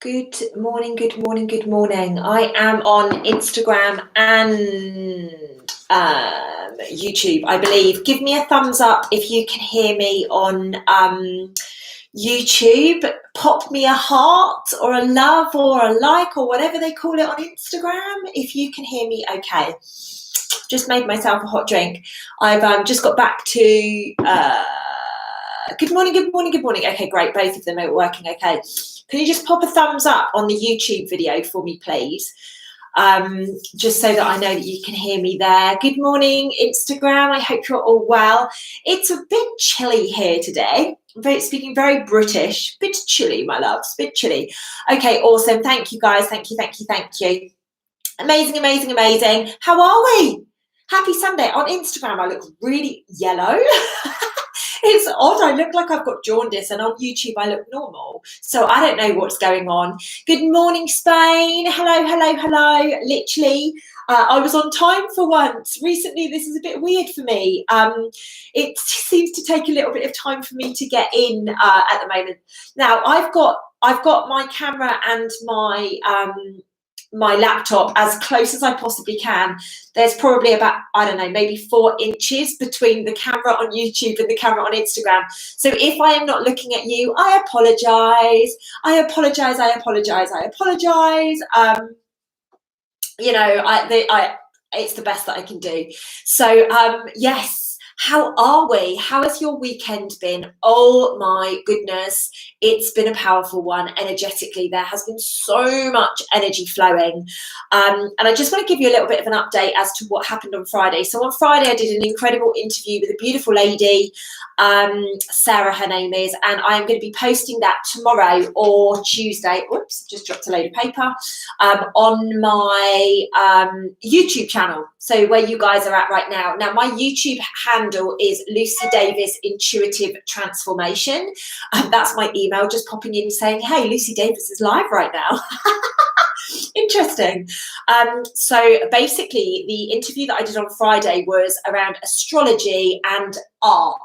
Good morning, good morning, good morning. I am on Instagram and YouTube, I believe. Give me a thumbs up if you can hear me on YouTube. Pop me a heart or a love or a like or whatever they call it on Instagram if you can hear me okay. Just made myself a hot drink. I've just got back to good morning, good morning, good morning. Okay, great. Both of them are working okay. Can you just pop a thumbs up on the YouTube video for me, please? Just so that I know that you can hear me there. Good morning, Instagram. I hope you're all well. It's a bit chilly here today. I'm speaking very British. Bit chilly, my loves. Bit chilly. Okay, awesome. Thank you, guys. Thank you, thank you, thank you. Amazing, amazing, amazing. How are we? Happy Sunday. On Instagram, I look really yellow. It's odd. I look like I've got jaundice, and on YouTube I look normal. So I don't know what's going on. Good morning, Spain. Hello, hello, hello. Literally, I was on time for once. Recently, this is a bit weird for me. It seems to take a little bit of time for me to get in at the moment. Now I've got my camera and my laptop as close as I possibly can. There's probably about, I don't know, maybe 4 inches between the camera on YouTube and the camera on Instagram. So if I am not looking at you, I apologize. I apologize. I apologize. I apologize. You know, it's the best that I can do. So yes. How are we? How has your weekend been? Oh my goodness, it's been a powerful one. Energetically, there has been so much energy flowing. And I just want to give you a little bit of an update as to what happened on Friday. So on Friday, I did an incredible interview with a beautiful lady, Sarah, her name is, and I am going to be posting that tomorrow or Tuesday. Oops, just dropped a load of paper on my YouTube channel. So where you guys are at right now. Now, my YouTube handle is Lucy Davis Intuitive Transformation. That's my email, just popping in saying, hey, Lucy Davis is live right now. Interesting. So basically, the interview that I did on Friday was around astrology and art.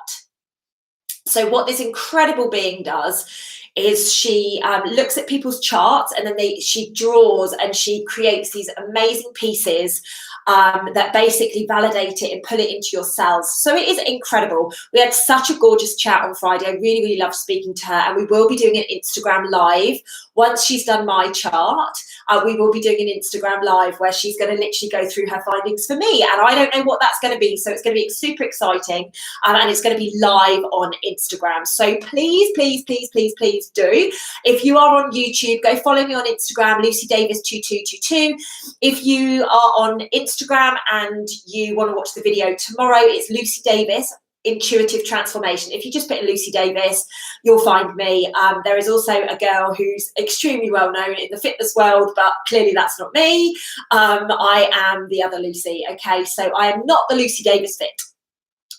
So what this incredible being does is she looks at people's charts, and then she draws and she creates these amazing pieces that basically validate it and put it into your cells. So it is incredible. We had such a gorgeous chat on Friday. I really, really loved speaking to her, and we will be doing an Instagram live. Once she's done my chart, we will be doing an Instagram live where she's going to literally go through her findings for me, and I don't know what that's going to be. So it's going to be super exciting, and it's going to be live on Instagram. So please, please, please, please, please do. If you are on YouTube, go follow me on Instagram, Lucy Davis 2222. If you are on Instagram and you want to watch the video tomorrow, it's Lucy Davis Intuitive Transformation. If you just put in Lucy Davis, you'll find me. There is also a girl who's extremely well known in the fitness world, but clearly that's not me. I am the other Lucy. Okay, so I am not the Lucy Davis fit,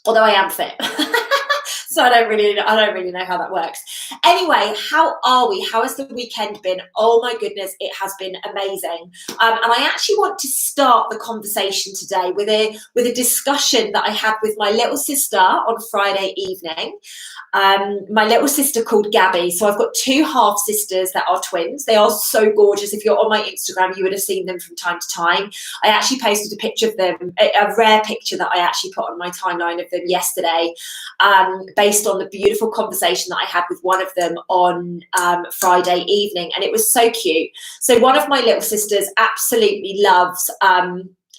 although I am fit. So I don't really know how that works. Anyway, how are we? How has the weekend been? Oh my goodness, it has been amazing. And I actually want to start the conversation today with a discussion that I had with my little sister on Friday evening. My little sister called Gabby. So I've got 2 half sisters that are twins. They are so gorgeous. If you're on my Instagram, you would have seen them from time to time. I actually posted a picture of them, a rare picture that I actually put on my timeline of them yesterday, based on the beautiful conversation that I had with one of them on Friday evening, and it was so cute. So one of my little sisters absolutely loves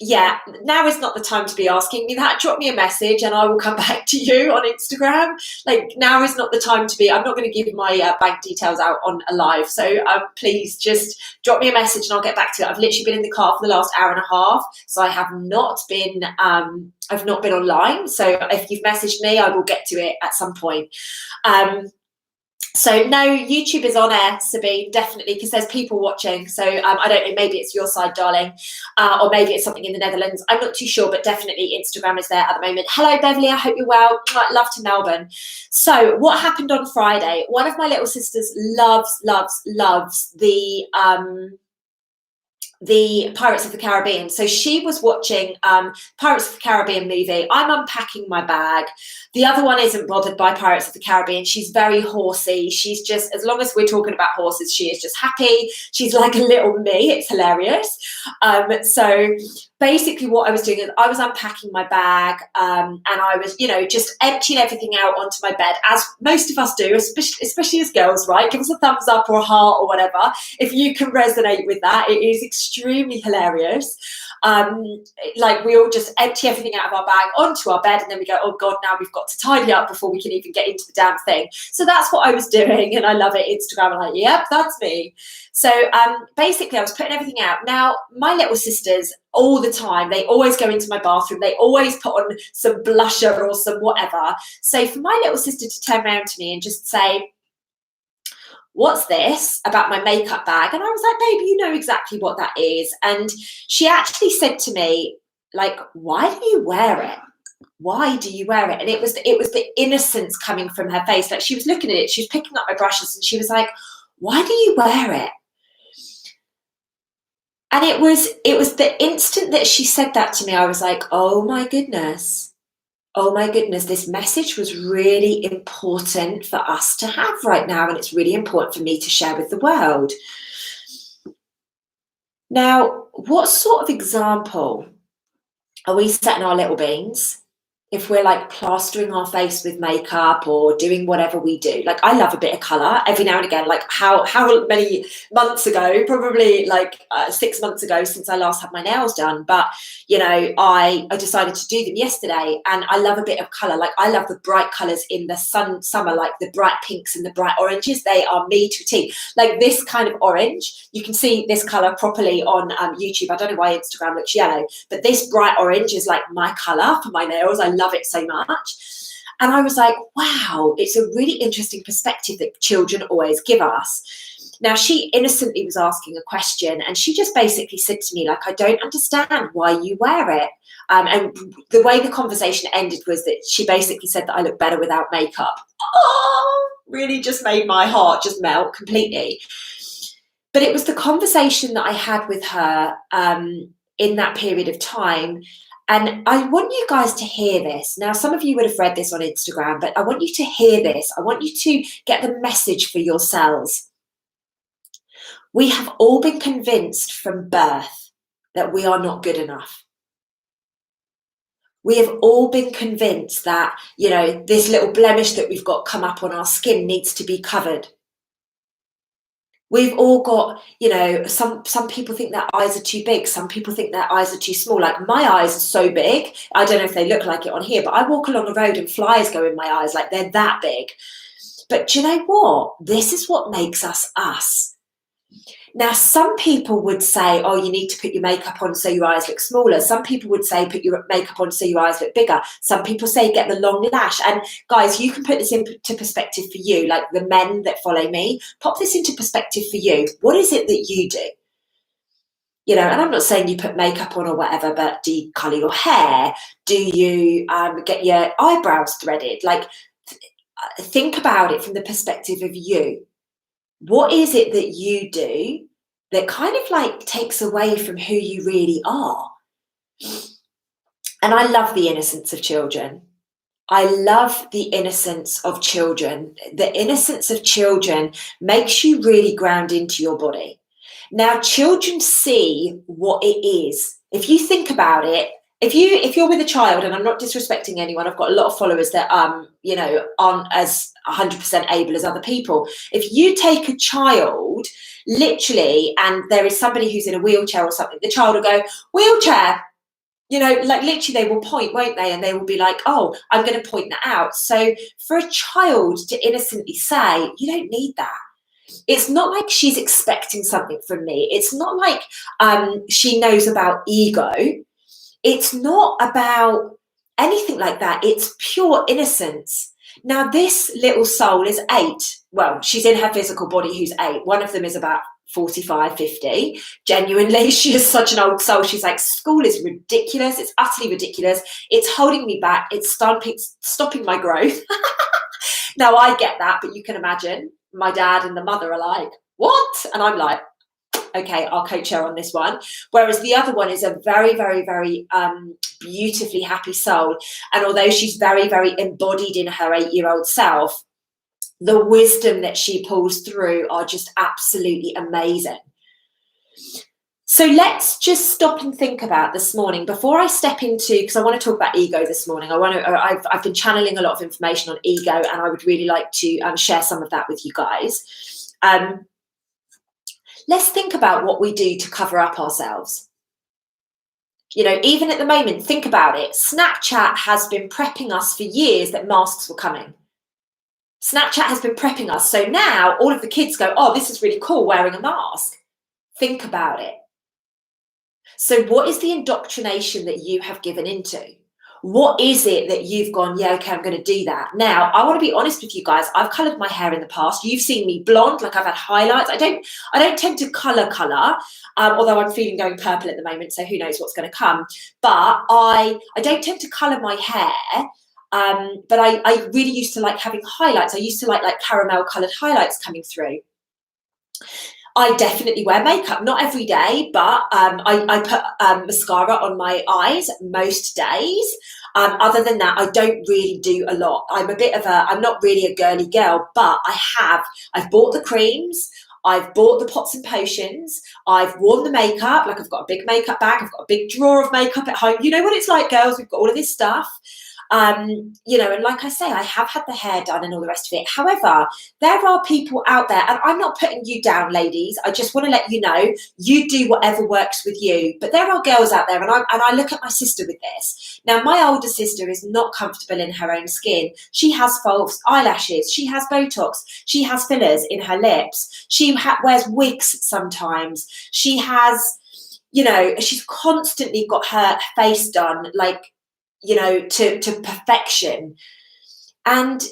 yeah, now is not the time to be asking me that. Drop me a message and I will come back to you on Instagram. Like, now is not the time to be. I'm not going to give you my bank details out on a live. So please just drop me a message and I'll get back to it. I've literally been in the car for the last hour and a half, so I have not been I've not been online. So if you've messaged me, I will get to it at some point. So no, YouTube is on air, Sabine, definitely, because there's people watching. So I don't know, maybe it's your side, darling, or maybe it's something in the Netherlands. I'm not too sure, but definitely Instagram is there at the moment. Hello, Beverly, I hope you're well. Love to Melbourne. So what happened on Friday? One of my little sisters loves the the Pirates of the Caribbean. So she was watching Pirates of the Caribbean movie. I'm unpacking my bag. The other one isn't bothered by Pirates of the Caribbean. She's very horsey. She's just, as long as we're talking about horses, she is just happy. She's like a little me. It's hilarious. So basically what I was doing is I was unpacking my bag, and I was, just emptying everything out onto my bed, as most of us do, especially as girls, right? Give us a thumbs up or a heart or whatever if you can resonate with that. It is extremely hilarious. Like we all just empty everything out of our bag onto our bed, and then we go, oh God, now we've got to tidy up before we can even get into the damn thing. So that's what I was doing, and I love it. Instagram, I'm like, yep, that's me. So basically I was putting everything out. Now, my little sisters, all the time, they always go into my bathroom, they always put on some blusher or some whatever. So for my little sister to turn around to me and just say, what's this, about my makeup bag? And I was like, baby, you know exactly what that is. And she actually said to me, like, why do you wear it? Why do you wear it? And it was the innocence coming from her face. Like, she was looking at it, she was picking up my brushes, and she was like, why do you wear it? And it was the instant that she said that to me, I was like, oh my goodness, this message was really important for us to have right now, and it's really important for me to share with the world. Now, what sort of example are we setting our little beans if we're like plastering our face with makeup or doing whatever we do? Like, I love a bit of colour every now and again. Like how many months ago, probably like 6 months ago since I last had my nails done, but I decided to do them yesterday, and I love a bit of colour. Like, I love the bright colours in the summer, like the bright pinks and the bright oranges. They are me to a T. Like this kind of orange, you can see this colour properly on YouTube. I don't know why Instagram looks yellow, but this bright orange is like my colour for my nails. I love it so much. And I was like, wow, it's a really interesting perspective that children always give us. Now, she innocently was asking a question, and she just basically said to me, like, I don't understand why you wear it. And the way the conversation ended was that she basically said that I look better without makeup. Oh, really just made my heart just melt completely. But it was the conversation that I had with her in that period of time. And I want you guys to hear this. Now, some of you would have read this on Instagram, but I want you to hear this. I want you to get the message for yourselves. We have all been convinced from birth that we are not good enough. We have all been convinced that, this little blemish that we've got come up on our skin needs to be covered. We've all got, some people think their eyes are too big. Some people think their eyes are too small. Like, my eyes are so big. I don't know if they look like it on here, but I walk along a road and flies go in my eyes. Like, they're that big. But do you know what? This is what makes us us. Now, some people would say, oh, you need to put your makeup on so your eyes look smaller. Some people would say, put your makeup on so your eyes look bigger. Some people say, get the long lash. And guys, you can put this into perspective for you, like the men that follow me. Pop this into perspective for you. What is it that you do? And I'm not saying you put makeup on or whatever, but do you colour your hair? Do you get your eyebrows threaded? Like, think about it from the perspective of you. What is it that you do that kind of like takes away from who you really are? And I love the innocence of children. I love the innocence of children. The innocence of children makes you really ground into your body. Now, children see what it is. If you think about it, if you're with a child, and I'm not disrespecting anyone, I've got a lot of followers that aren't as 100% able as other people. If you take a child literally, and there is somebody who's in a wheelchair or something, the child will go, wheelchair, like literally they will point, won't they? And they will be like, oh, I'm going to point that out. So for a child to innocently say, you don't need that. It's not like she's expecting something from me. It's not like she knows about ego. It's not about anything like that. It's pure innocence. Now, this little soul is 8. Well, she's in her physical body who's 8. One of them is about 45, 50. Genuinely, she is such an old soul. She's like, school is ridiculous. It's utterly ridiculous. It's holding me back. It's stopping my growth. Now, I get that, but you can imagine my dad and the mother are like, what? And I'm like, okay, I'll coach her on this one. Whereas the other one is a very, very, very beautifully happy soul. And although she's very, very embodied in her 8-year-old self, the wisdom that she pulls through are just absolutely amazing. So let's just stop and think about this morning before I step into, because I want to talk about ego this morning. I've been channeling a lot of information on ego, and I would really like to share some of that with you guys. Let's think about what we do to cover up ourselves. You know, even at the moment, think about it. Snapchat has been prepping us for years that masks were coming. Snapchat has been prepping us. So now all of the kids go, oh, this is really cool, wearing a mask. Think about it. So what is the indoctrination that you have given into? What is it that you've gone, yeah, okay, I'm going to do that. Now, I want to be honest with you guys. I've coloured my hair in the past. You've seen me blonde, like I've had highlights. I don't tend to colour, although I'm feeling going purple at the moment, so who knows what's going to come. But I don't tend to colour my hair. But I really used to like having highlights. I used to like caramel coloured highlights coming through. I definitely wear makeup, not every day, but I put mascara on my eyes most days. Other than that, I don't really do a lot. I'm not really a girly girl, but I've bought the creams, I've bought the pots and potions, I've worn the makeup, like I've got a big makeup bag, I've got a big drawer of makeup at home. You know what it's like, girls, we've got all of this stuff. You know, and like I say, I have had the hair done and all the rest of it. However, there are people out there, and I'm not putting you down, ladies. I just want to let you know, you do whatever works with you. But there are girls out there, and I look at my sister with this. Now, my older sister is not comfortable in her own skin. She has false eyelashes. She has Botox. She has fillers in her lips. She wears wigs sometimes. She has, you know, she's constantly got her face done, like, you know, to perfection. And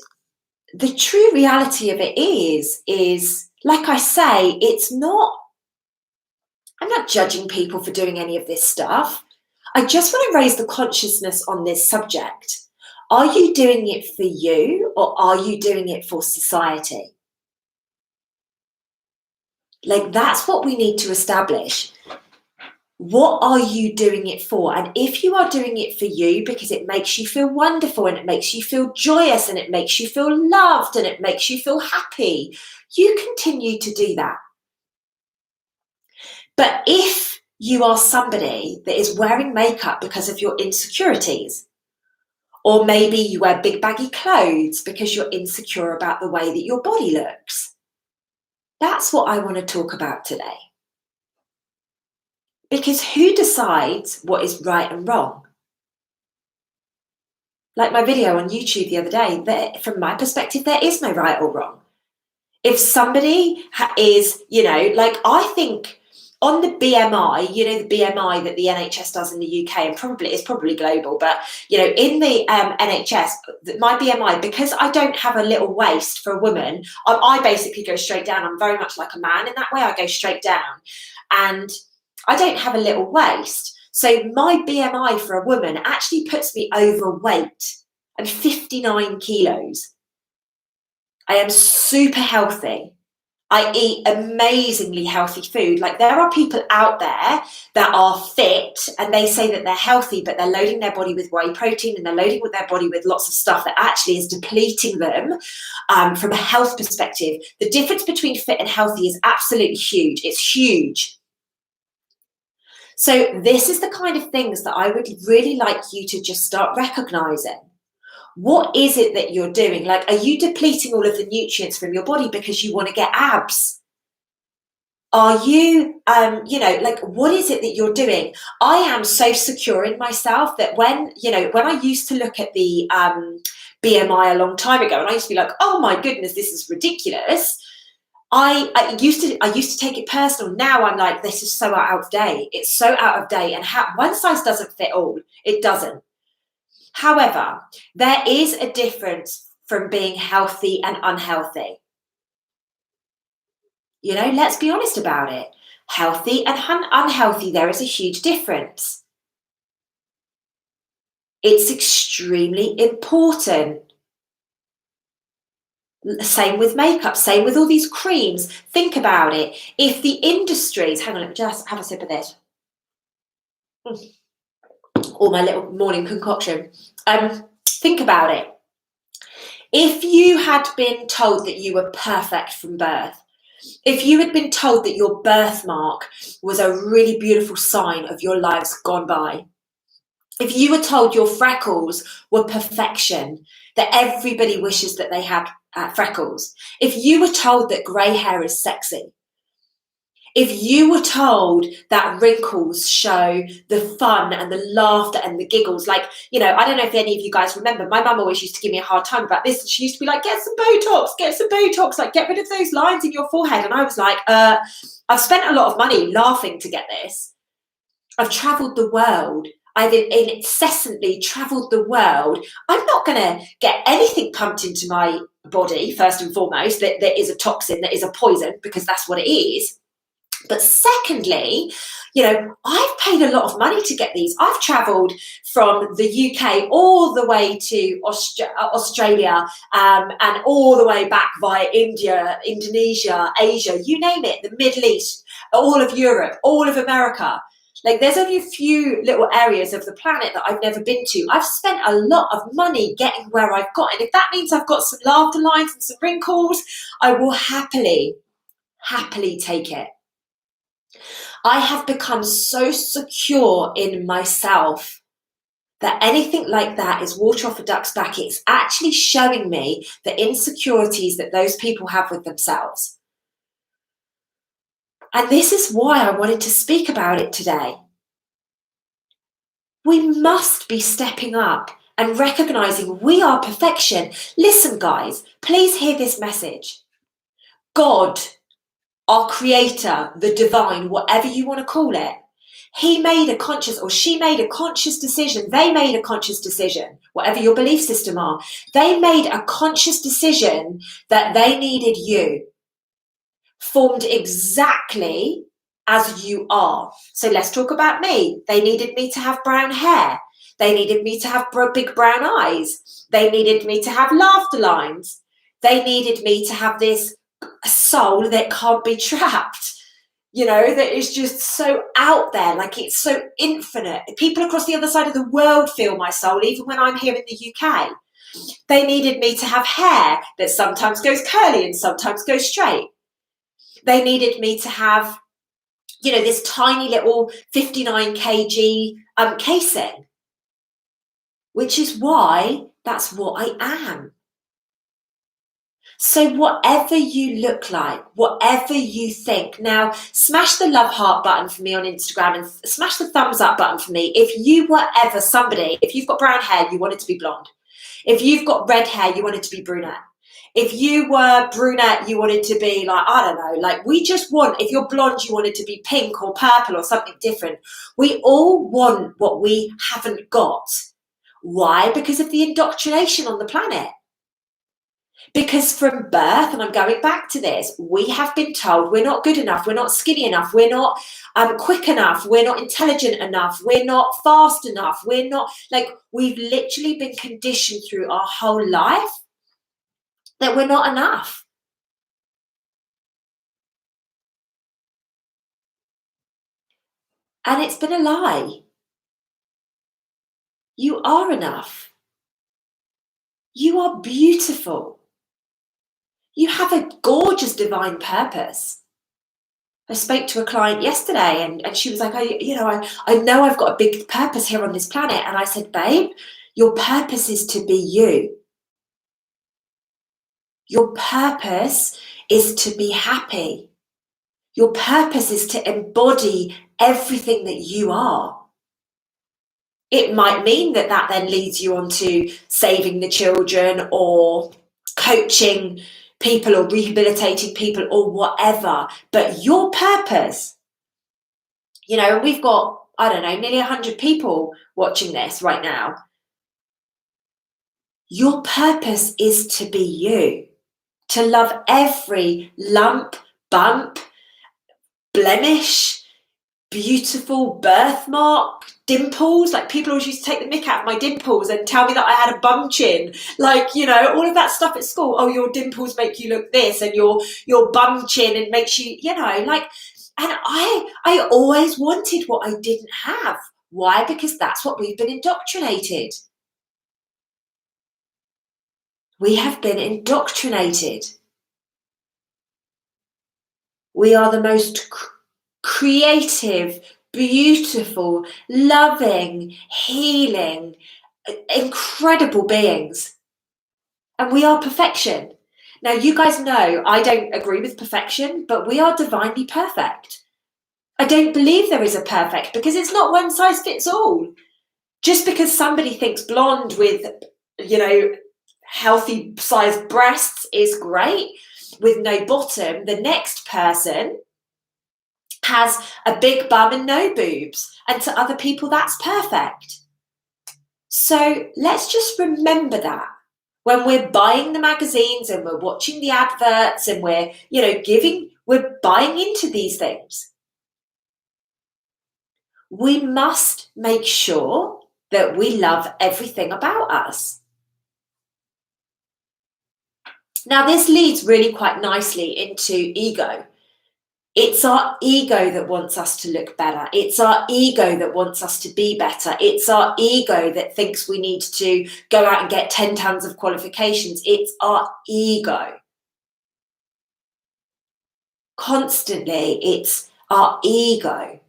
the true reality of it is like I say, I'm not judging people for doing any of this stuff. I just want to raise the consciousness on this subject. Are you doing it for you, or are you doing it for society? Like, that's what we need to establish. What are you doing it for? And if you are doing it for you because it makes you feel wonderful and it makes you feel joyous and it makes you feel loved and it makes you feel happy, you continue to do that. But if you are somebody that is wearing makeup because of your insecurities, or maybe you wear big baggy clothes because you're insecure about the way that your body looks, that's what I want to talk about today. Because who decides what is right and wrong? Like my video on YouTube the other day, from my perspective, there is no right or wrong. If somebody is, you know, like I think on the BMI, you know, the BMI that the NHS does in the UK, and it's probably global, but, you know, in the NHS, my BMI, because I don't have a little waist for a woman, I basically go straight down. I'm very much like a man in that way. I go straight down. And I don't have a little waist. So my BMI for a woman actually puts me overweight. I'm 59 kilos. I am super healthy. I eat amazingly healthy food. Like, there are people out there that are fit and they say that they're healthy, but they're loading their body with whey protein and they're loading their body with lots of stuff that actually is depleting them from a health perspective. The difference between fit and healthy is absolutely huge. It's huge. So this is the kind of things that I would really like you to just start recognizing. What is it that you're doing? Like, are you depleting all of the nutrients from your body because you want to get abs? Are you, you know, like, what is it that you're doing? I am so secure in myself that when I used to look at the BMI a long time ago, and I used to be like, oh my goodness, this is ridiculous. I used to take it personal. Now I'm like, this is so out of date. It's so out of date, and one size doesn't fit all. It doesn't. However, there is a difference from being healthy and unhealthy. You know, let's be honest about it. Healthy and unhealthy, there is a huge difference. It's extremely important. Same with makeup, same with all these creams. Think about it. If the industries, hang on, let me just have a sip of this. Or my little morning concoction. Think about it. If you had been told that you were perfect from birth, if you had been told that your birthmark was a really beautiful sign of your lives gone by, if you were told your freckles were perfection, that everybody wishes that they had freckles, if you were told that grey hair is sexy, if you were told that wrinkles show the fun and the laughter and the giggles, like, you know, I don't know if any of you guys remember, my mum always used to give me a hard time about this. She used to be like, get some Botox, like get rid of those lines in your forehead. And I was like, I've spent a lot of money laughing to get this. I've travelled the world. I've incessantly travelled the world. I'm not going to get anything pumped into my body, first and foremost, that is a toxin, that is a poison, because that's what it is. But secondly, you know, I've paid a lot of money to get these. I've travelled from the UK all the way to Australia and all the way back via India, Indonesia, Asia, you name it, the Middle East, all of Europe, all of America. Like, there's only a few little areas of the planet that I've never been to. I've spent a lot of money getting where I've got. And if that means I've got some laughter lines and some wrinkles, I will happily take it. I have become so secure in myself that anything like that is water off a duck's back. It's actually showing me the insecurities that those people have with themselves. And this is why I wanted to speak about it today. We must be stepping up and recognizing we are perfection. Listen, guys, please hear this message. God, our creator, the divine, whatever you want to call it, he made a conscious, or she made a conscious decision. They made a conscious decision, whatever your belief system are. They made a conscious decision that they needed you, formed exactly as you are. So let's talk about me. They needed me to have brown hair. They needed me to have big brown eyes. They needed me to have laughter lines. They needed me to have this soul that can't be trapped, you know, that is just so out there, like it's so infinite. People across the other side of the world feel my soul, even when I'm here in the UK. They needed me to have hair that sometimes goes curly and sometimes goes straight. They needed me to have, you know, this tiny little 59 kg casing, which is why that's what I am. So whatever you look like, whatever you think, now smash the love heart button for me on Instagram and smash the thumbs up button for me. If you were ever somebody, if you've got brown hair, you want it to be blonde. If you've got red hair, you want it to be brunette. If you were brunette, you want it to be like, I don't know, like we just want, if you're blonde, you want it to be pink or purple or something different. We all want what we haven't got. Why? Because of the indoctrination on the planet. Because from birth, and I'm going back to this, we have been told we're not good enough, we're not skinny enough, we're not quick enough, we're not intelligent enough, we're not fast enough, we're not, like, we've literally been conditioned through our whole life that we're not enough. And it's been a lie. You are enough. You are beautiful. You have a gorgeous divine purpose. I spoke to a client yesterday and she was like, I know I've got a big purpose here on this planet. And I said, babe, your purpose is to be you. Your purpose is to be happy. Your purpose is to embody everything that you are. It might mean that then leads you on to saving the children or coaching people or rehabilitating people or whatever, but your purpose, you know, we've got, I don't know, nearly 100 people watching this right now. Your purpose is to be you, to love every lump, bump, blemish, beautiful birthmark, dimples, like people always used to take the mick out of my dimples and tell me that I had a bum chin, like, you know, all of that stuff at school. Oh, your dimples make you look this, and your bum chin and makes you, you know, like, and I always wanted what I didn't have. Why? Because that's what we've been indoctrinated. We have been indoctrinated. We are the most creative, beautiful, loving, healing, incredible beings. And we are perfection. Now, you guys know I don't agree with perfection, but we are divinely perfect. I don't believe there is a perfect, because it's not one size fits all. Just because somebody thinks blonde with, you know, healthy sized breasts is great with no bottom, the next person has a big bum and no boobs, and to other people that's perfect. So let's just remember that when we're buying the magazines and we're watching the adverts and we're, you know, we're buying into these things. We must make sure that we love everything about us. Now, this leads really quite nicely into ego. It's our ego that wants us to look better. It's our ego that wants us to be better. It's our ego that thinks we need to go out and get 10 tons of qualifications. It's our ego. Constantly, it's our ego.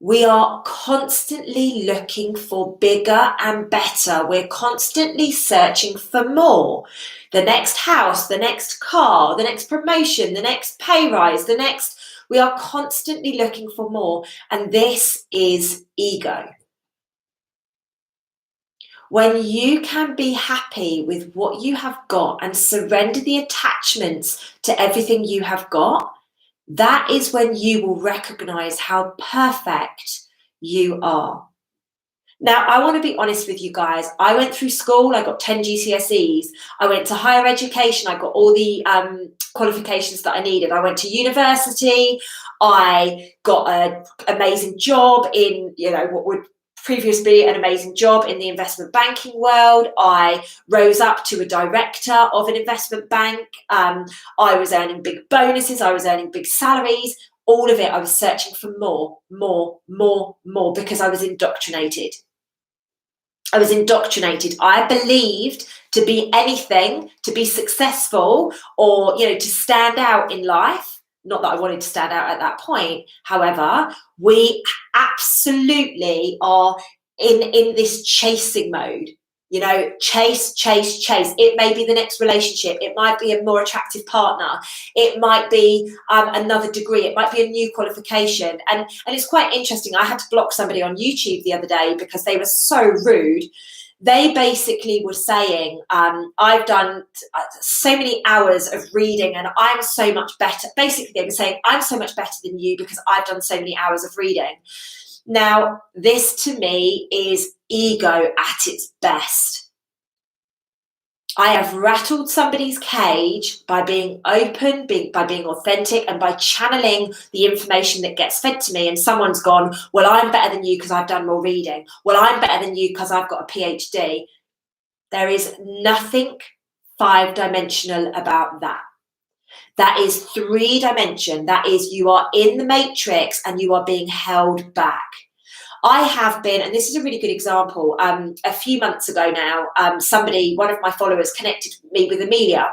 We are constantly looking for bigger and better. We're constantly searching for more. The next house, the next car, the next promotion, the next pay rise, we are constantly looking for more. And this is ego. When you can be happy with what you have got and surrender the attachments to everything you have got, that is when you will recognize how perfect you are. Now, I want to be honest with you guys. I went through school, I got 10 GCSEs. I went to higher education, I got all the qualifications that I needed. I went to university, I got an amazing job in, you know, what would previously an amazing job in the investment banking world. I rose up to a director of an investment bank. I was earning big bonuses. I was earning big salaries. All of it, I was searching for more, because I was indoctrinated. I was indoctrinated. I believed to be anything, to be successful, or, you know, to stand out in life. Not that I wanted to stand out at that point. However, we absolutely are in this chasing mode. You know, chase. It may be the next relationship. It might be a more attractive partner. It might be another degree. It might be a new qualification. And it's quite interesting. I had to block somebody on YouTube the other day because they were so rude. They basically were saying, I've done so many hours of reading and I'm so much better. Basically, they were saying, I'm so much better than you because I've done so many hours of reading. Now, this to me is ego at its best. I have rattled somebody's cage by being open, by being authentic, and by channeling the information that gets fed to me. And someone's gone, well, I'm better than you because I've done more reading. Well, I'm better than you because I've got a PhD. There is nothing 5-dimensional about that. That is 3-dimension. That is, you are in the matrix and you are being held back. I have been, and this is a really good example, a few months ago now, one of my followers connected me with Amelia.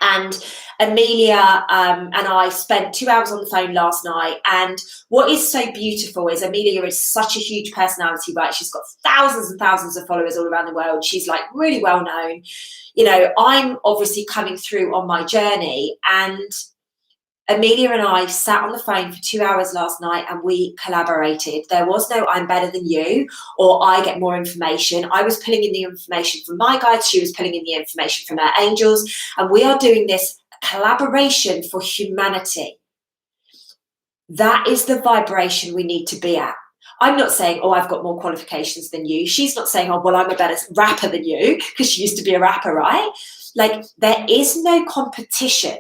And Amelia and I spent 2 hours on the phone last night. And what is so beautiful is Amelia is such a huge personality, right? She's got thousands and thousands of followers all around the world. She's like really well known. You know, I'm obviously coming through on my journey, and Amelia and I sat on the phone for 2 hours last night and we collaborated. There was no I'm better than you or I get more information. I was pulling in the information from my guides. She was pulling in the information from her angels. And we are doing this collaboration for humanity. That is the vibration we need to be at. I'm not saying, oh, I've got more qualifications than you. She's not saying, oh, well, I'm a better rapper than you, because she used to be a rapper, right? Like, there is no competition.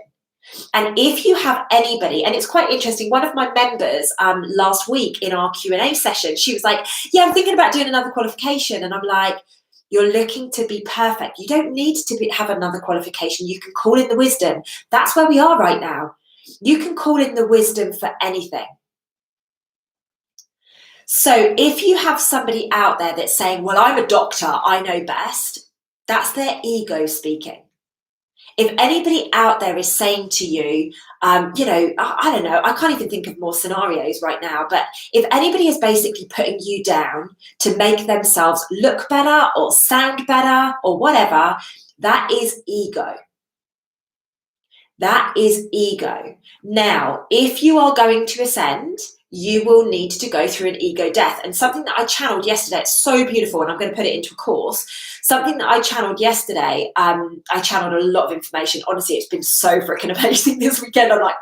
And if you have anybody, and it's quite interesting, one of my members last week in our Q&A session, she was like, yeah, I'm thinking about doing another qualification. And I'm like, you're looking to be perfect. You don't need to have another qualification. You can call in the wisdom. That's where we are right now. You can call in the wisdom for anything. So if you have somebody out there that's saying, well, I'm a doctor, I know best, that's their ego speaking. If anybody out there is saying to you, you know, I don't know, I can't even think of more scenarios right now, but if anybody is basically putting you down to make themselves look better or sound better or whatever, that is ego. That is ego. Now, if you are going to ascend, you will need to go through an ego death. And something that I channeled yesterday, it's so beautiful, and I'm going to put it into a course. Something that I channeled yesterday, I channeled a lot of information. Honestly, it's been so freaking amazing this weekend. I'm like,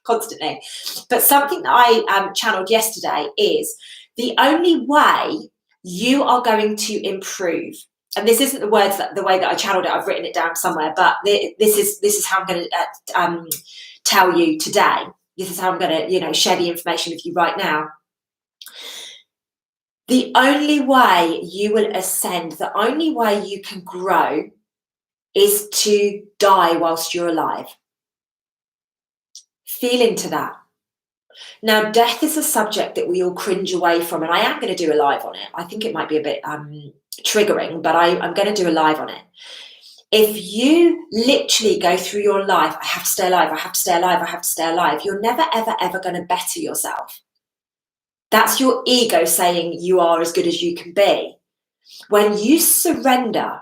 constantly. But something that I channeled yesterday is the only way you are going to improve, and this isn't the words the way that I channeled it, I've written it down somewhere, but this is how I'm going to tell you today. This is how I'm going to, you know, share the information with you right now. The only way you will ascend, the only way you can grow is to die whilst you're alive. Feel into that. Now, death is a subject that we all cringe away from, and I am going to do a live on it. I think it might be a bit triggering, but I'm going to do a live on it. If you literally go through your life, I have to stay alive, I have to stay alive, I have to stay alive, you're never, ever, ever going to better yourself. That's your ego saying you are as good as you can be. When you surrender,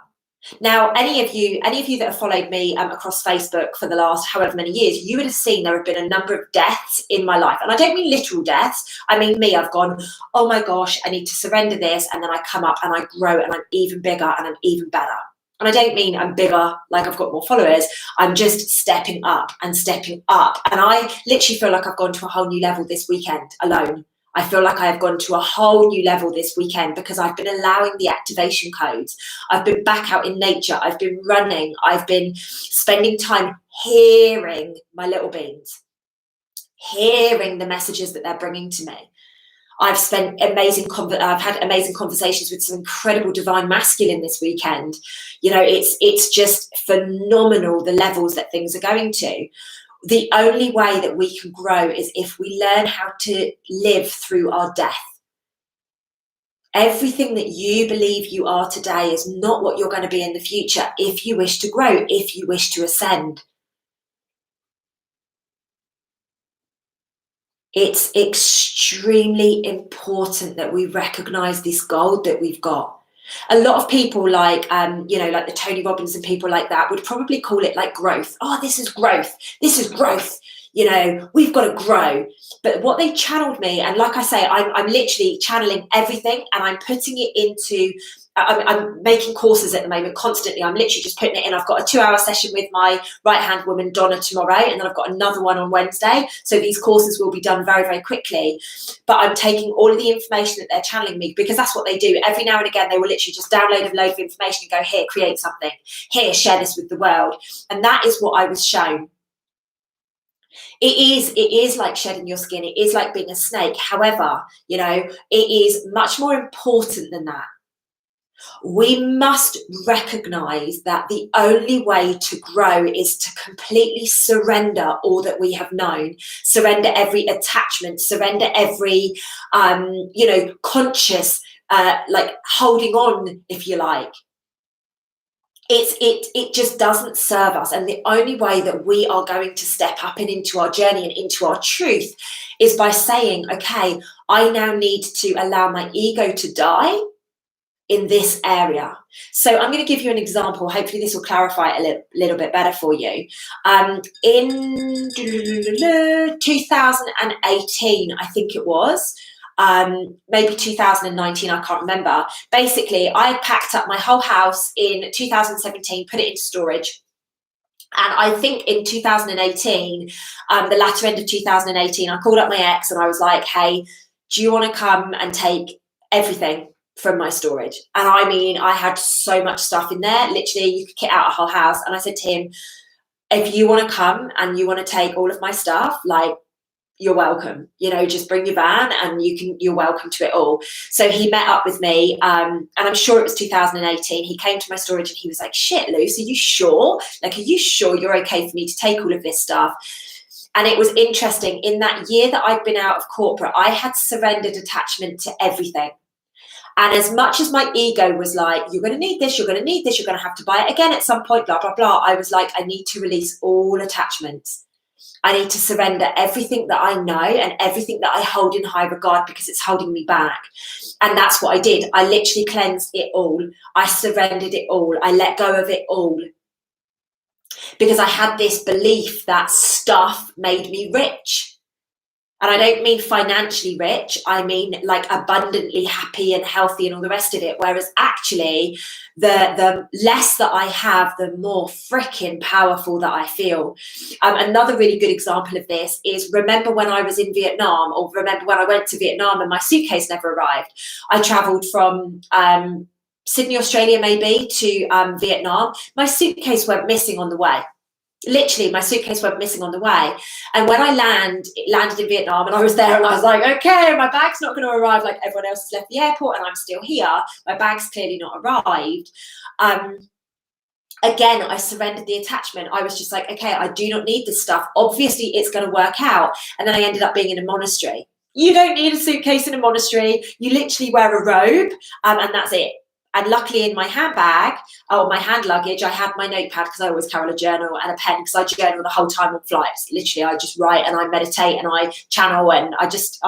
now any of you that have followed me across Facebook for the last however many years, you would have seen there have been a number of deaths in my life. And I don't mean literal deaths. I mean me, I've gone, oh my gosh, I need to surrender this. And then I come up and I grow and I'm even bigger and I'm even better. And I don't mean I'm bigger, like I've got more followers. I'm just stepping up and stepping up. And I literally feel like I've gone to a whole new level this weekend alone. I feel like I have gone to a whole new level this weekend because I've been allowing the activation codes. I've been back out in nature. I've been running. I've been spending time hearing my little beings, hearing the messages that they're bringing to me. I've had amazing conversations with some incredible divine masculine this weekend. You know, it's just phenomenal the levels that things are going to. The only way that we can grow is if we learn how to live through our death. Everything that you believe you are today is not what you're going to be in the future if you wish to grow, if you wish to ascend. It's extremely important that we recognize this gold that we've got. A lot of people like, you know, like the Tony Robbins and people like that would probably call it like growth. Oh, this is growth. This is growth. You know, we've got to grow. But what they channeled me, and like I say, I'm literally channeling everything and I'm putting it into, I'm making courses at the moment constantly. I'm literally just putting it in. I've got a 2-hour session with my right-hand woman, Donna, tomorrow, and then I've got another one on Wednesday. So these courses will be done very, very quickly. But I'm taking all of the information that they're channeling me, because that's what they do. Every now and again, they will literally just download a load of information and go, here, create something. Here, share this with the world. And that is what I was shown. It is like shedding your skin. It is like being a snake. However, you know, it is much more important than that. We must recognize that the only way to grow is to completely surrender all that we have known, surrender every attachment, surrender every, you know, conscious, like holding on, if you like. It just doesn't serve us. And the only way that we are going to step up and into our journey and into our truth is by saying, okay, I now need to allow my ego to die in this area. So I'm going to give you an example. Hopefully this will clarify it a little bit better for you. In 2018, I think it was, maybe 2019, I can't remember. Basically, I packed up my whole house in 2017, put it into storage. And I think in 2018, the latter end of 2018, I called up my ex and I was like, hey, do you want to come and take everything from my storage? And I mean, I had so much stuff in there. Literally, you could kit out a whole house. And I said to him, if you want to come and you want to take all of my stuff, like, you're welcome, you know, just bring your van and you're welcome to it all. So he met up with me, and I'm sure it was 2018. He came to my storage and he was like, shit, Luce, are you sure? Like, are you sure you're okay for me to take all of this stuff? And it was interesting, in that year that I'd been out of corporate, I had surrendered attachment to everything. And as much as my ego was like, you're going to need this, you're going to need this, you're going to have to buy it again at some point, blah, blah, blah, I was like, I need to release all attachments. I need to surrender everything that I know and everything that I hold in high regard, because it's holding me back. And that's what I did. I literally cleansed it all. I surrendered it all. I let go of it all. Because I had this belief that stuff made me rich. And I don't mean financially rich. I mean like abundantly happy and healthy and all the rest of it. Whereas actually the less that I have, the more freaking powerful that I feel. Another really good example of this is, remember when I was in Vietnam, or remember when I went to Vietnam and my suitcase never arrived. I traveled from Sydney, Australia, maybe, to Vietnam. My suitcase went missing on the way. Literally, my suitcase went missing on the way. And when I landed in Vietnam, and I was there, and I was like, okay, my bag's not going to arrive, like everyone else has left the airport and I'm still here. My bag's clearly not arrived. Again, I surrendered the attachment. I was just like, okay, I do not need this stuff. Obviously, it's going to work out. And then I ended up being in a monastery. You don't need a suitcase in a monastery. You literally wear a robe, and that's it. And luckily in my handbag, or my hand luggage, I had my notepad, because I always carry a journal and a pen, because I journal the whole time on flights. Literally, I just write and I meditate and I channel, and I just,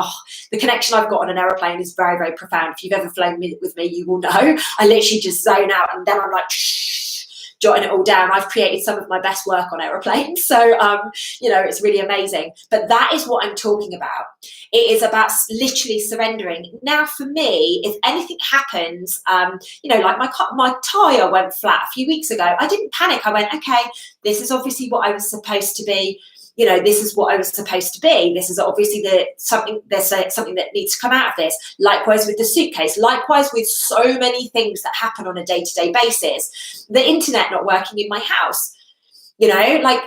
the connection I've got on an aeroplane is very, very profound. If you've ever flown with me, you will know. I literally just zone out, and then I'm like, jotting it all down. I've created some of my best work on aeroplanes. So, you know, it's really amazing. But that is what I'm talking about. It is about literally surrendering. Now, for me, if anything happens, you know, like my tyre went flat a few weeks ago, I didn't panic. I went, okay, this is obviously what I was supposed to be. You know, this is what I was supposed to be. This is obviously something that needs to come out of this. Likewise with the suitcase. Likewise with so many things that happen on a day-to-day basis. The internet not working in my house. You know, like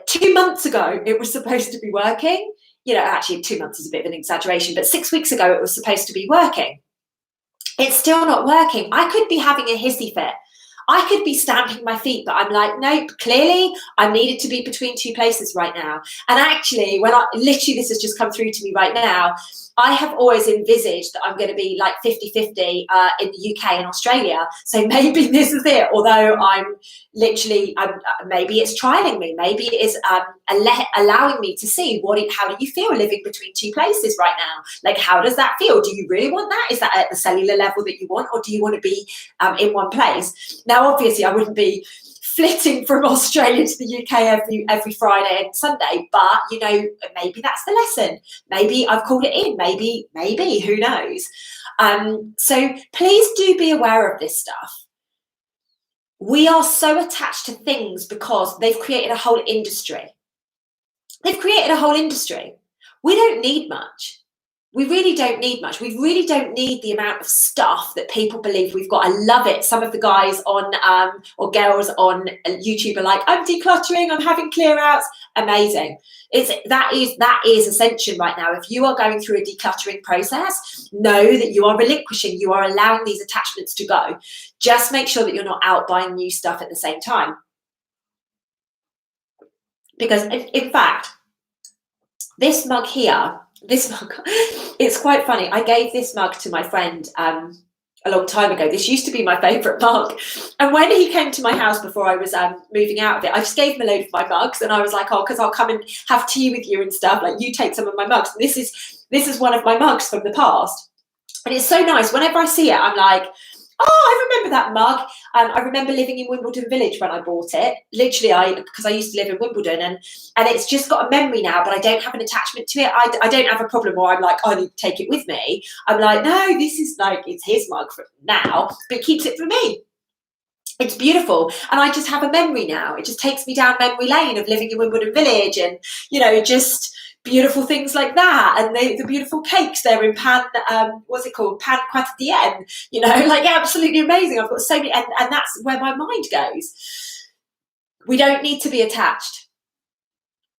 2 months ago, it was supposed to be working. You know, actually 2 months is a bit of an exaggeration, but 6 weeks ago, it was supposed to be working. It's still not working. I could be having a hissy fit. I could be stamping my feet, but I'm like, nope, clearly I needed to be between two places right now. And actually, literally this has just come through to me right now, I have always envisaged that I'm going to be like 50-50 in the UK and Australia. So maybe this is it. Although maybe it's trialing me. Maybe it is allowing me to see how do you feel living between two places right now? Like, how does that feel? Do you really want that? Is that at the cellular level that you want? Or do you want to be in one place? Now, obviously, I wouldn't be flitting from Australia to the UK every Friday and Sunday, but you know, maybe that's the lesson. Maybe I've called it in. Maybe, who knows? So please do be aware of this stuff. We are so attached to things because they've created a whole industry. They've created a whole industry. We don't need much. We really don't need much. We really don't need the amount of stuff that people believe we've got. I love it. Some of the guys on or girls on YouTube are like, I'm decluttering, I'm having clear outs. Amazing. That is ascension right now. If you are going through a decluttering process, know that you are relinquishing, you are allowing these attachments to go. Just make sure that you're not out buying new stuff at the same time. Because in fact, this mug here, it's quite funny. I gave this mug to my friend a long time ago. This used to be my favourite mug. And when he came to my house before I was moving out of it, I just gave him a load of my mugs, and I was like, oh, because I'll come and have tea with you and stuff. Like, you take some of my mugs. And this is one of my mugs from the past. And it's so nice. Whenever I see it, I'm like, oh, I remember that mug. I remember living in Wimbledon Village when I bought it. Literally, because I used to live in Wimbledon, and it's just got a memory now, but I don't have an attachment to it. I don't have a problem where I'm like, oh, I need to take it with me. I'm like, no, this is like, it's his mug for now, but it keeps it for me. It's beautiful. And I just have a memory now. It just takes me down memory lane of living in Wimbledon Village, and, you know, just beautiful things like that, and the beautiful cakes there in pan, what's it called, pan quotidienne, you know, like absolutely amazing. I've got so many, and that's where my mind goes. We don't need to be attached.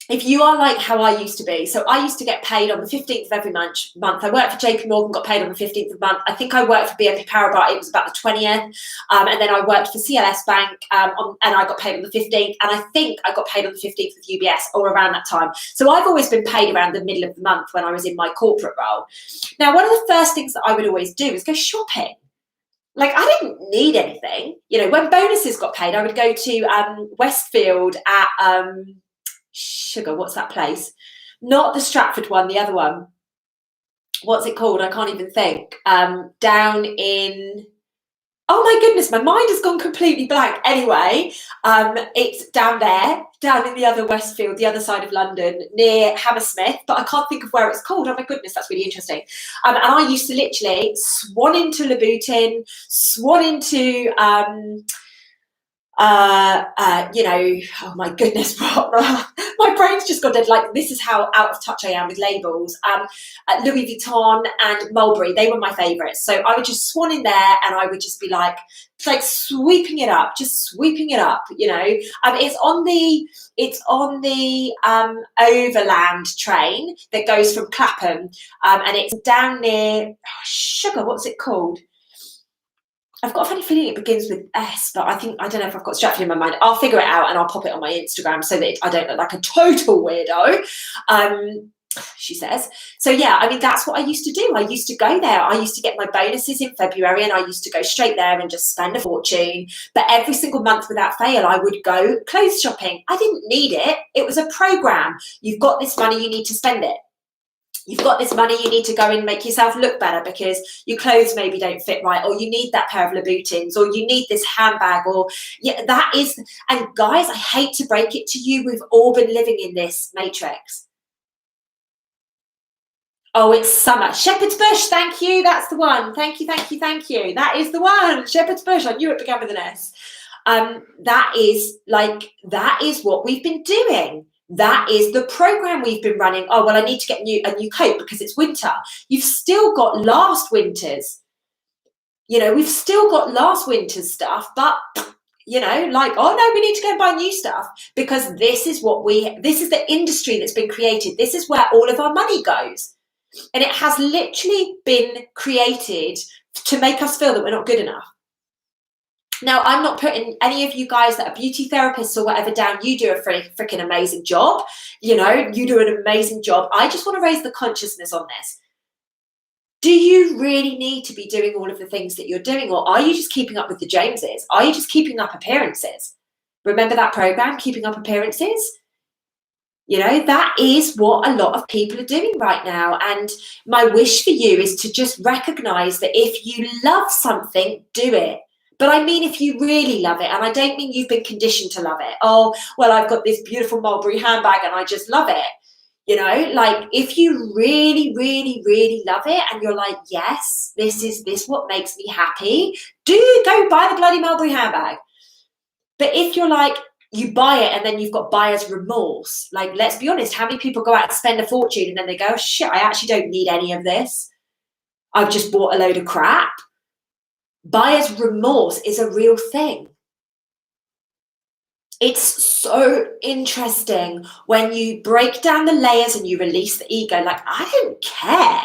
If you are like how I used to be, so I used to get paid on the 15th of every month. I worked for JP Morgan, got paid on the 15th of the month. I think I worked for BNP Paribas, it was about the 20th. And then I worked for CLS Bank and I got paid on the 15th. And I think I got paid on the 15th with UBS or around that time. So I've always been paid around the middle of the month when I was in my corporate role. Now, one of the first things that I would always do is go shopping. Like, I didn't need anything. You know, when bonuses got paid, I would go to Westfield at Sugar, what's that place? Not the Stratford one, the other one. What's it called? I can't even think. Down in, oh my goodness, my mind has gone completely blank. Anyway, it's down there, down in the other Westfield, the other side of London, near Hammersmith, but I can't think of where it's called. Oh my goodness, that's really interesting. And I used to literally swan into Louboutin, swan into you know, oh my goodness, my brain's just gone dead. Like, this is how out of touch I am with labels. Louis Vuitton and Mulberry, they were my favourites. So I would just swan in there and I would just be like sweeping it up, just sweeping it up, you know. It's on the overland train that goes from Clapham, and it's down near Sugar, what's it called? I've got a funny feeling it begins with S, but I don't know if I've got Stratford in my mind. I'll figure it out and I'll pop it on my Instagram so that I don't look like a total weirdo, she says. So yeah, I mean, that's what I used to do. I used to go there. I used to get my bonuses in February and I used to go straight there and just spend a fortune. But every single month without fail, I would go clothes shopping. I didn't need it. It was a program. You've got this money, you need to spend it. You've got this money, you need to go and make yourself look better because your clothes maybe don't fit right, or you need that pair of Louboutins, or you need this handbag, or yeah, that is. And guys, I hate to break it to you, we've all been living in this matrix. Oh, it's summer. Shepherd's Bush, thank you. That's the one. Thank you, thank you, thank you. That is the one. Shepherd's Bush. I knew it began with an S. That is what we've been doing. That is the program we've been running. Oh, well, I need to get a new coat because it's winter. You've still got last winter's. You know, we've still got last winter's stuff, but, you know, like, oh, no, we need to go and buy new stuff because this is the industry that's been created. This is where all of our money goes. And it has literally been created to make us feel that we're not good enough. Now, I'm not putting any of you guys that are beauty therapists or whatever down. You do a freaking amazing job. You know, you do an amazing job. I just want to raise the consciousness on this. Do you really need to be doing all of the things that you're doing? Or are you just keeping up with the Joneses? Are you just keeping up appearances? Remember that program, Keeping Up Appearances? You know, that is what a lot of people are doing right now. And my wish for you is to just recognize that if you love something, do it. But I mean, if you really love it, and I don't mean you've been conditioned to love it. Oh, well, I've got this beautiful Mulberry handbag and I just love it. You know, like if you really, really, really love it and you're like, yes, this what makes me happy, do go buy the bloody Mulberry handbag. But if you're like, you buy it and then you've got buyer's remorse, like, let's be honest, how many people go out and spend a fortune and then they go, oh, shit, I actually don't need any of this. I've just bought a load of crap. Buyer's remorse is a real thing. It's so interesting when you break down the layers and you release the ego. Like, I don't care.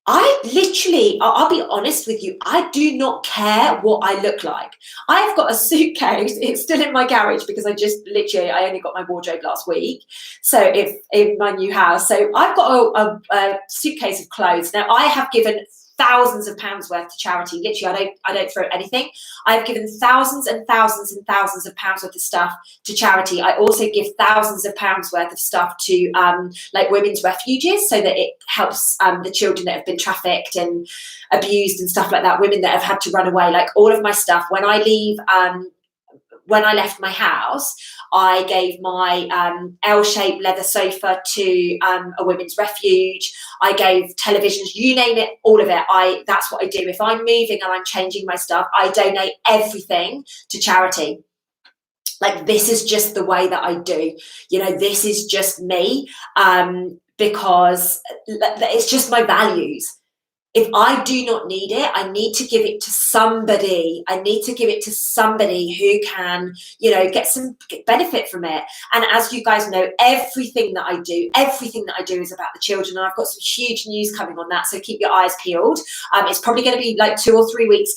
I'll be honest with you, I do not care what I look like. I've got a suitcase, it's still in my garage because I only got my wardrobe last week. So if in my new house, so I've got a suitcase of clothes. Now I have given thousands of pounds worth to charity. Literally, I don't throw anything. I've given thousands and thousands and thousands of pounds worth of stuff to charity. I also give thousands of pounds worth of stuff to like women's refuges, so that it helps the children that have been trafficked and abused and stuff like that, women that have had to run away. Like all of my stuff, when I left my house, I gave my L-shaped leather sofa to a women's refuge. I gave televisions, you name it, all of it. That's what I do. If I'm moving and I'm changing my stuff, I donate everything to charity. Like, this is just the way that I do. You know, this is just me, because it's just my values. If I do not need it, I need to give it to somebody. I need to give it to somebody who can, get some benefit from it. And as you guys know, everything that I do is about the children. And I've got some huge news coming on that. So keep your eyes peeled. It's probably going to be like 2 or 3 weeks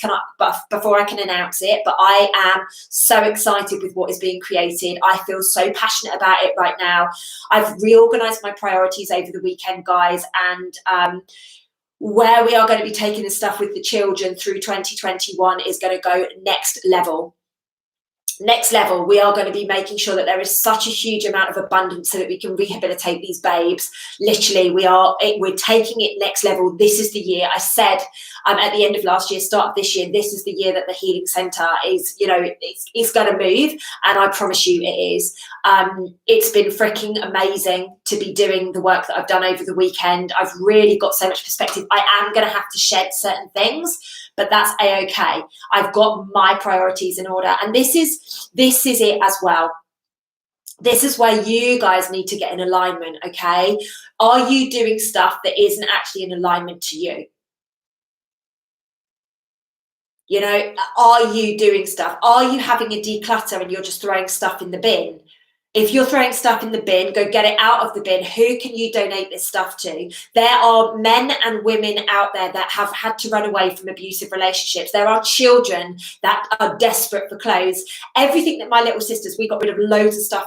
before I can announce it. But I am so excited with what is being created. I feel so passionate about it right now. I've reorganized my priorities over the weekend, guys. And where we are going to be taking the stuff with the children through 2021 is going to go next level. We are going to be making sure that there is such a huge amount of abundance so that we can rehabilitate these babes. Literally, we're taking it next level. This is the year. I said at the end of last year, start of this year, this is the year that the healing centre is, it's going to move, and I promise you it is. It's been freaking amazing to be doing the work that I've done over the weekend. I've really got so much perspective. I am going to have to shed certain things, but that's a-okay. I've got my priorities in order, and this is it as well. This is where you guys need to get in alignment, okay? Are you doing stuff that isn't actually in alignment to you? Are you doing stuff? Are you having a declutter and you're just throwing stuff in the bin? If you're throwing stuff in the bin, go get it out of the bin. Who can you donate this stuff to? There are men and women out there that have had to run away from abusive relationships. There are children that are desperate for clothes. Everything that my little sisters, we got rid of loads of stuff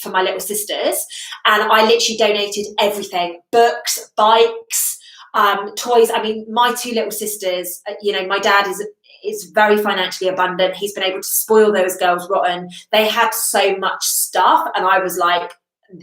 for my little sisters. And I literally donated everything. Books, bikes, toys. I mean, my 2 little sisters, my dad is very financially abundant. He's been able to spoil those girls rotten. They had so much stuff, and I was like,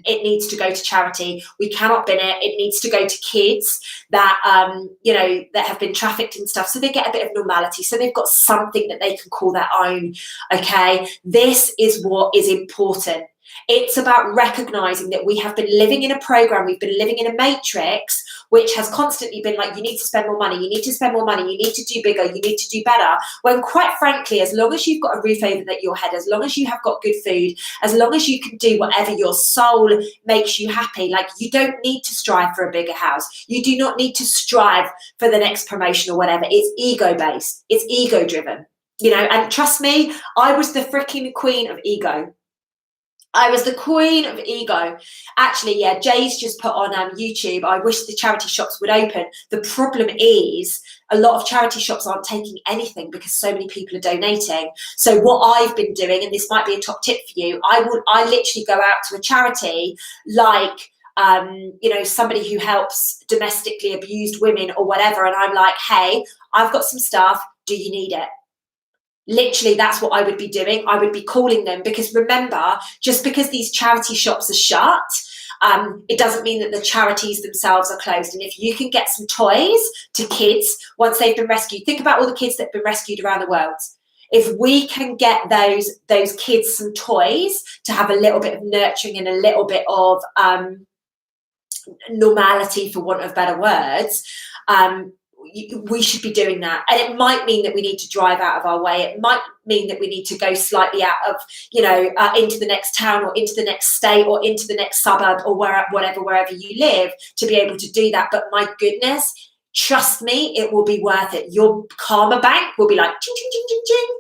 it needs to go to charity. We cannot bin it. It needs to go to kids that that have been trafficked and stuff, so they get a bit of normality, so they've got something that they can call their own. Okay, this is what is important. It's about recognizing that we have been living in a program, we've been living in a matrix, which has constantly been like, you need to spend more money, you need to spend more money, you need to do bigger, you need to do better. When quite frankly, as long as you've got a roof over your head, as long as you have got good food, as long as you can do whatever your soul makes you happy, like, you don't need to strive for a bigger house. You do not need to strive for the next promotion or whatever. It's ego based. It's ego driven, and trust me, I was the freaking queen of ego. I was the queen of ego. Actually, yeah, Jay's just put on YouTube, I wish the charity shops would open. The problem is a lot of charity shops aren't taking anything because so many people are donating. So what I've been doing, and this might be a top tip for you, I literally go out to a charity like somebody who helps domestically abused women or whatever, and I'm like, hey, I've got some stuff, do you need it? Literally, that's what I would be doing. I would be calling them, because remember, just because these charity shops are shut, it doesn't mean that the charities themselves are closed. And if you can get some toys to kids once they've been rescued, think about all the kids that have been rescued around the world. If we can get those kids some toys to have a little bit of nurturing and a little bit of normality, for want of better words, we should be doing that. And it might mean that we need to drive out of our way. It might mean that we need to go slightly out of, into the next town or into the next state or into the next suburb or wherever you live, to be able to do that. But my goodness, trust me, it will be worth it. Your karma bank will be like, ching, ching, ching, ching, ching.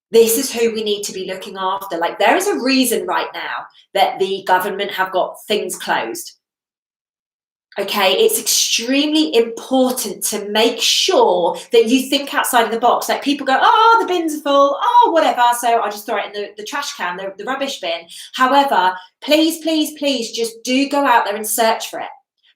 This is who we need to be looking after. Like, there is a reason right now that the government have got things closed. Okay, it's extremely important to make sure that you think outside of the box. Like, people go, oh, the bins are full, oh, whatever, so I'll just throw it in the trash can, the rubbish bin. However, please, please, please, just do go out there and search for it.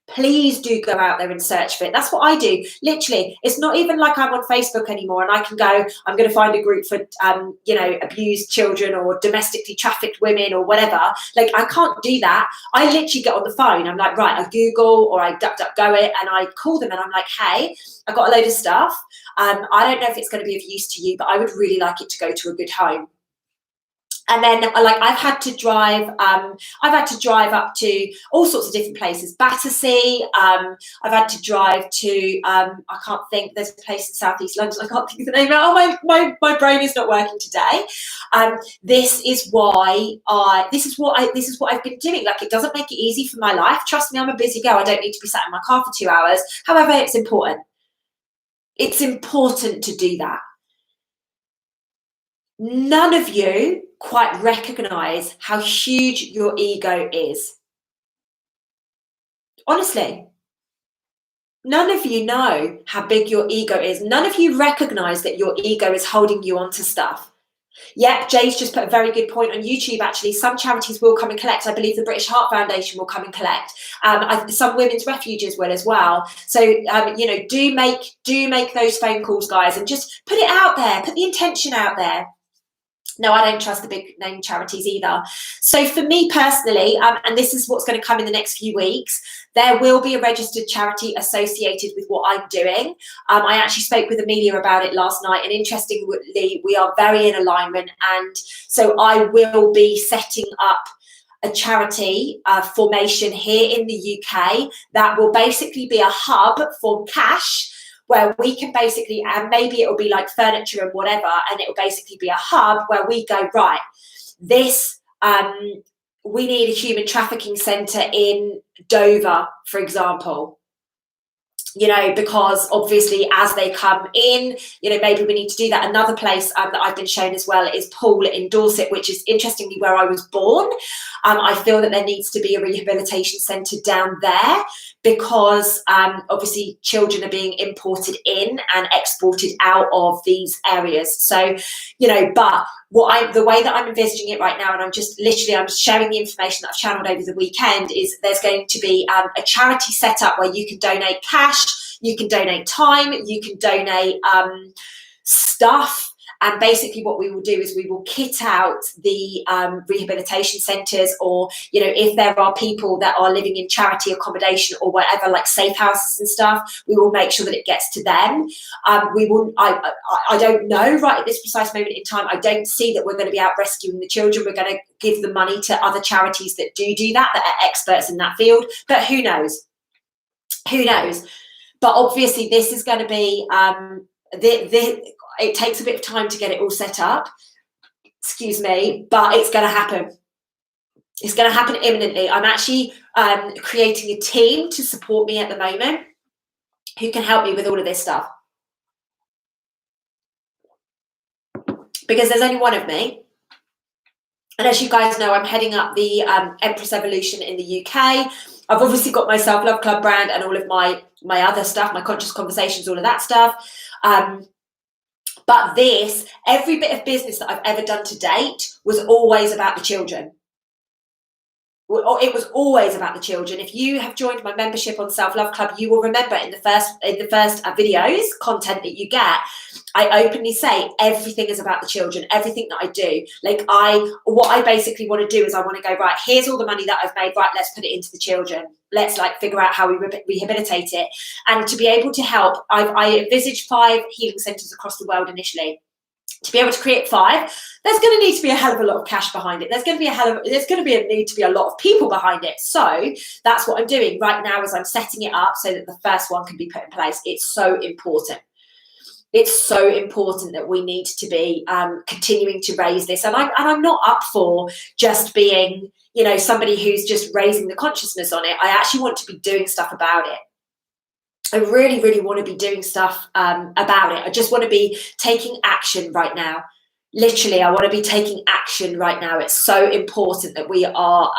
Please do go out there and search for it. That's what I do. Literally, it's not even like I'm on Facebook anymore and I can go, I'm going to find a group for, abused children or domestically trafficked women or whatever. Like, I can't do that. I literally get on the phone. I'm like, right, I Google or I DuckDuckGo it and I call them and I'm like, hey, I've got a load of stuff. I don't know if it's going to be of use to you, but I would really like it to go to a good home. And then I've had to drive up to all sorts of different places. Battersea, I've had to drive to I can't think, there's a place in southeast London, I can't think of the name. Oh, my brain is not working today. This is what I've been doing. Like, it doesn't make it easy for my life. Trust me, I'm a busy girl. I don't need to be sat in my car for 2 hours. However, it's important. It's important to do that. None of you quite recognize how huge your ego is. Honestly, none of you know how big your ego is. None of you recognize that your ego is holding you onto stuff. Yep, Jay's just put a very good point on YouTube, actually. Some charities will come and collect. I believe the British Heart Foundation will come and collect. Some women's refuges will as well. So, do make those phone calls, guys, and just put it out there. Put the intention out there. No, I don't trust the big name charities either. So for me personally, and this is what's going to come in the next few weeks, there will be a registered charity associated with what I'm doing. I actually spoke with Amelia about it last night, and interestingly, we are very in alignment. And so I will be setting up a charity formation here in the UK that will basically be a hub for cash, where we can basically, and maybe it'll be like furniture and whatever, and it'll basically be a hub where we go, right, we need a human trafficking centre in Dover, for example. Because obviously as they come in, maybe we need to do that. Another place that I've been shown as well is Poole in Dorset, which is interestingly where I was born. I feel that there needs to be a rehabilitation centre down there, because obviously children are being imported in and exported out of these areas. So, but the way that I'm envisaging it right now, and I'm sharing the information that I've channeled over the weekend, is there's going to be a charity set up where you can donate cash, you can donate time, you can donate stuff. And basically what we will do is we will kit out the rehabilitation centres, or, if there are people that are living in charity accommodation or whatever, like safe houses and stuff, we will make sure that it gets to them. I don't know right at this precise moment in time. I don't see that we're going to be out rescuing the children. We're going to give the money to other charities that do that are experts in that field. But who knows? Who knows? But obviously this is going to be it takes a bit of time to get it all set up, excuse me, but it's going to happen. It's going to happen imminently. I'm actually creating a team to support me at the moment who can help me with all of this stuff. Because there's only one of me. And as you guys know, I'm heading up the Empress Evolution in the UK. I've obviously got my Self Love Club brand and all of my other stuff, my conscious conversations, all of that stuff. But every bit of business that I've ever done to date was always about the children. It was always about the children. If you have joined my membership on Self Love Club, you will remember in the first videos, content that you get, I openly say everything is about the children. Everything that I do, what I basically want to do is I want to go, right, here's all the money that I've made. Right, let's put it into the children. Let's figure out how we rehabilitate it. And to be able to help, I envisage 5 healing centres across the world initially. To be able to create 5, there's going to need to be a hell of a lot of cash behind it. There's going to be a need to be a lot of people behind it. So that's what I'm doing right now, is I'm setting it up so that the first one can be put in place. It's so important. It's so important that we need to be continuing to raise this. And I'm not up for just being, somebody who's just raising the consciousness on it. I actually want to be doing stuff about it. I really, really want to be doing stuff about it. I just want to be taking action right now. Literally, I want to be taking action right now. It's so important that we are,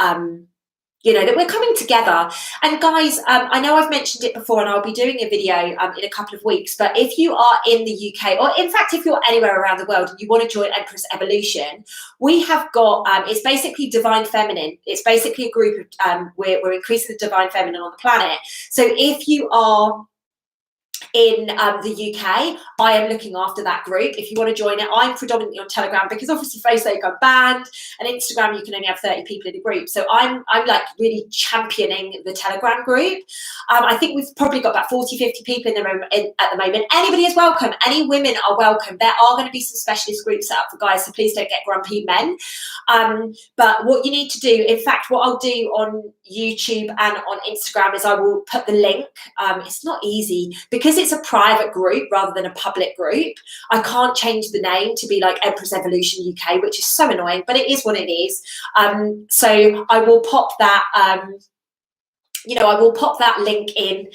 that we're coming together. And guys, I know I've mentioned it before, and I'll be doing a video in a couple of weeks, but if you are in the UK, or in fact, if you're anywhere around the world and you want to join Empress Evolution, we have got, it's basically Divine Feminine. It's basically a group of, we're increasing the Divine Feminine on the planet. So if you are in the UK. I am looking after that group. If you want to join it, I'm predominantly on Telegram because obviously Facebook I'm banned, and Instagram you can only have 30 people in a group. So I'm like really championing the Telegram group. I think we've probably got about 40, 50 people in the room at the moment. Anybody is welcome. Any women are welcome. There are going to be some specialist groups set up for guys, so please don't get grumpy men. But what you need to do, in fact, what I'll do on YouTube and on Instagram is I will put the link. It's not easy because it's a private group rather than a public group. I can't change the name to be like Empress Evolution UK, which is so annoying, but it is what it is. So I will pop that I will pop that link in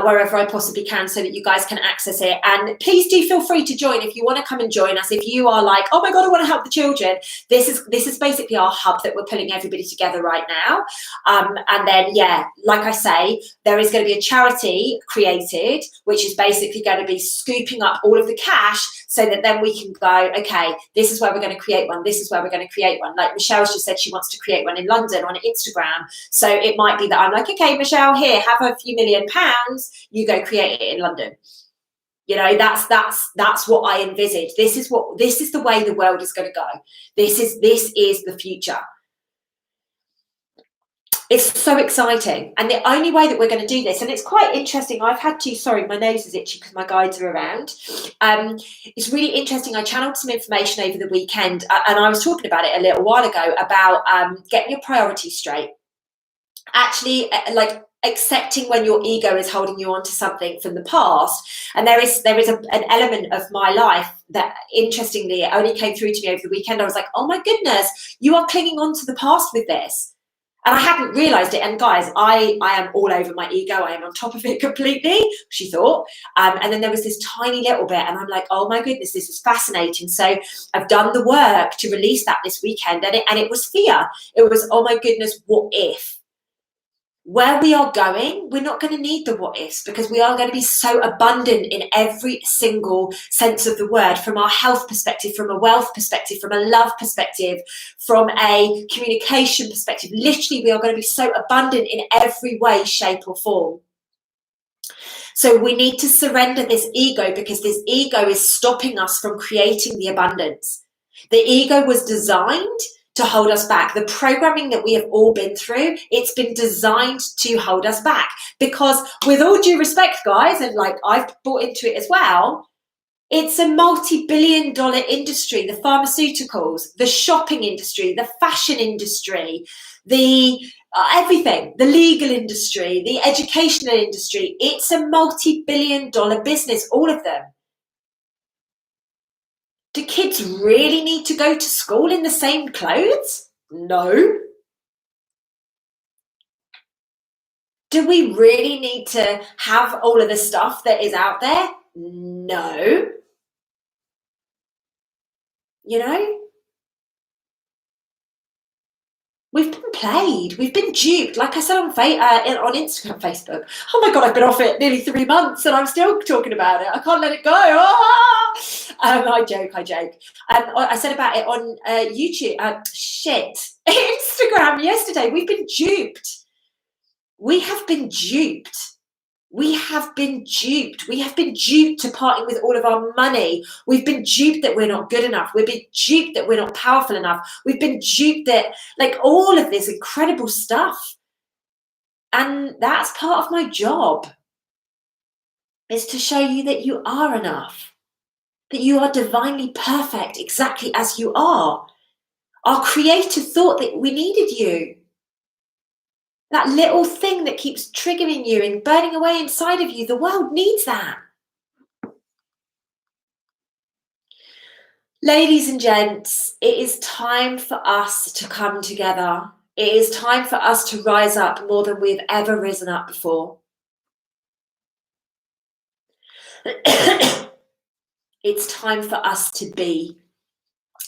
wherever I possibly can so that you guys can access it. And please do feel free to join if you want to come and join us. If you are like, oh my God, I want to help the children. This is basically our hub that we're pulling everybody together right now. And then, yeah, like I say, there is going to be a charity created, which is basically going to be scooping up all of the cash so that then we can go, okay, this is where we're going to create one. This is where we're going to create one. Like Michelle's just said she wants to create one in London on Instagram. So it might be that I'm like, okay, Michelle, here, have a few £1,000,000, you go create it in London. You know, that's what I envisage. This is the way the world is going to go. This is the future. It's so exciting. And the only way that we're going to do this, and it's quite interesting, I've had to, sorry, my nose is itchy because my guides are around. It's really interesting. I channeled some information over the weekend and I was talking about it a little while ago about getting your priorities straight. Actually, like accepting when your ego is holding you on to something from the past. And there is an element of my life that, interestingly, it only came through to me over the weekend. I was like, oh my goodness, you are clinging on to the past with this. And I hadn't realized it. And guys, I am all over my ego. I am on top of it completely, she thought. And then there was this tiny little bit and I'm like, oh my goodness, this is fascinating. So I've done the work to release that this weekend. And it was fear. It was, oh my goodness, what if? Where we are going, we're not going to need the what ifs because we are going to be so abundant in every single sense of the word, from our health perspective, from a wealth perspective, from a love perspective, from a communication perspective. Literally, we are going to be so abundant in every way, shape or form. So we need to surrender this ego because this ego is stopping us from creating the abundance. The ego was designed to hold us back. The programming that we have all been through, it's been designed to hold us back because, with all due respect, guys, and like I've bought into it as well, it's a multi-billion-dollar industry. The pharmaceuticals, the shopping industry, the fashion industry, the everything, the legal industry, the educational industry. It's a multi-billion-dollar business, all of them. Do kids really need to go to school in the same clothes? No. Do we really need to have all of the stuff that is out there? No. You know? We've been played. We've been duped. Like I said on Instagram, Facebook. Oh my God, I've been off it nearly 3 months and I'm still talking about it. I can't let it go. I joke. I said about it on YouTube. Instagram yesterday. We've been duped. We have been duped. We have been duped. We have been duped to parting with all of our money. We've been duped that we're not good enough. We've been duped that we're not powerful enough. We've been duped that, like, all of this incredible stuff. And that's part of my job, is to show you that you are enough, that you are divinely perfect exactly as you are. Our creator thought that we needed you. That little thing that keeps triggering you and burning away inside of you, the world needs that. Ladies and gents, it is time for us to come together. It is time for us to rise up more than we've ever risen up before. It's time for us to be.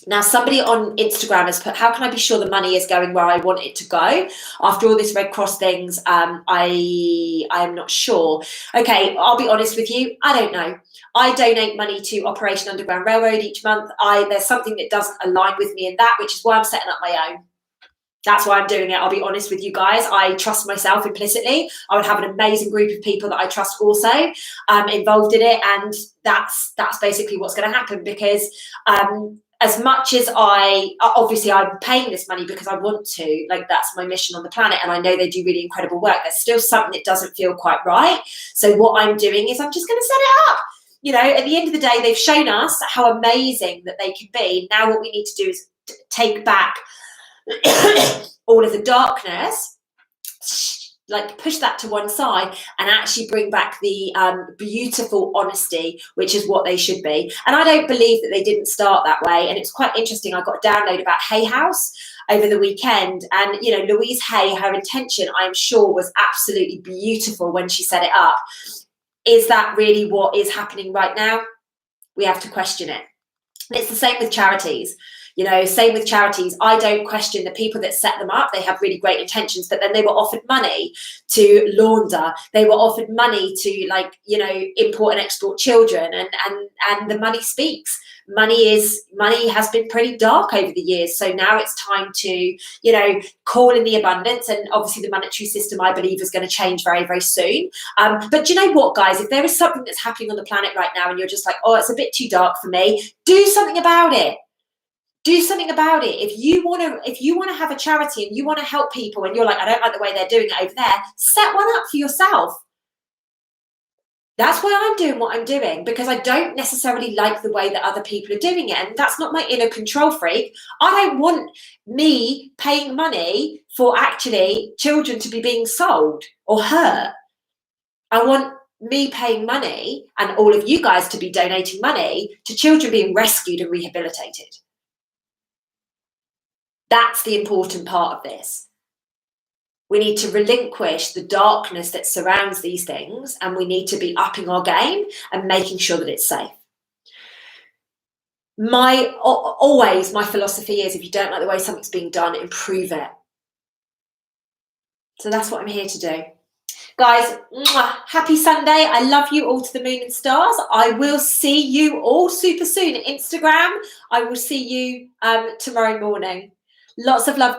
Now, somebody on Instagram has put, how can I be sure the money is going where I want it to go? After all this Red Cross things, I am not sure. Okay, I'll be honest with you. I don't know. I donate money to Operation Underground Railroad each month. There's something that doesn't align with me in that, which is why I'm setting up my own. That's why I'm doing it. I'll be honest with you guys. I trust myself implicitly. I would have an amazing group of people that I trust also involved in it, and that's basically what's going to happen. Because as much as I'm paying this money because I want to, like, that's my mission on the planet, and I know they do really incredible work. There's still something that doesn't feel quite right. So what I'm doing is I'm just going to set it up. You know, at the end of the day, they've shown us how amazing that they can be. Now what we need to do is take back all of the darkness, like push that to one side, and actually bring back the beautiful honesty, which is what they should be. And I don't believe that they didn't start that way. And it's quite interesting. I got a download about Hay House over the weekend, and you know, Louise Hay, her intention, I'm sure, was absolutely beautiful when she set it up. Is that really what is happening right now? We have to question it. And it's the same with charities. You know, same with charities. I don't question the people that set them up. They have really great intentions, but then they were offered money to launder. They were offered money to, like, you know, import and export children, and the money speaks. Money has been pretty dark over the years. So now it's time to, you know, call in the abundance. And obviously the monetary system, I believe, is going to change very, very soon. But do you know what, guys? If there is something that's happening on the planet right now and you're just like, oh, it's a bit too dark for me, do something about it. Do something about it. If you want to have a charity and you want to help people, and you're like, I don't like the way they're doing it over there, set one up for yourself. That's why I'm doing what I'm doing, because I don't necessarily like the way that other people are doing it. And that's not my inner control freak. I don't want me paying money for actually children to be being sold or hurt. I want me paying money and all of you guys to be donating money to children being rescued and rehabilitated. That's the important part of this. We need to relinquish the darkness that surrounds these things, and we need to be upping our game and making sure that it's safe. Always my philosophy is, if you don't like the way something's being done, improve it. So that's what I'm here to do. Guys, happy Sunday. I love you all to the moon and stars. I will see you all super soon. Instagram, I will see you tomorrow morning. Lots of love, guys.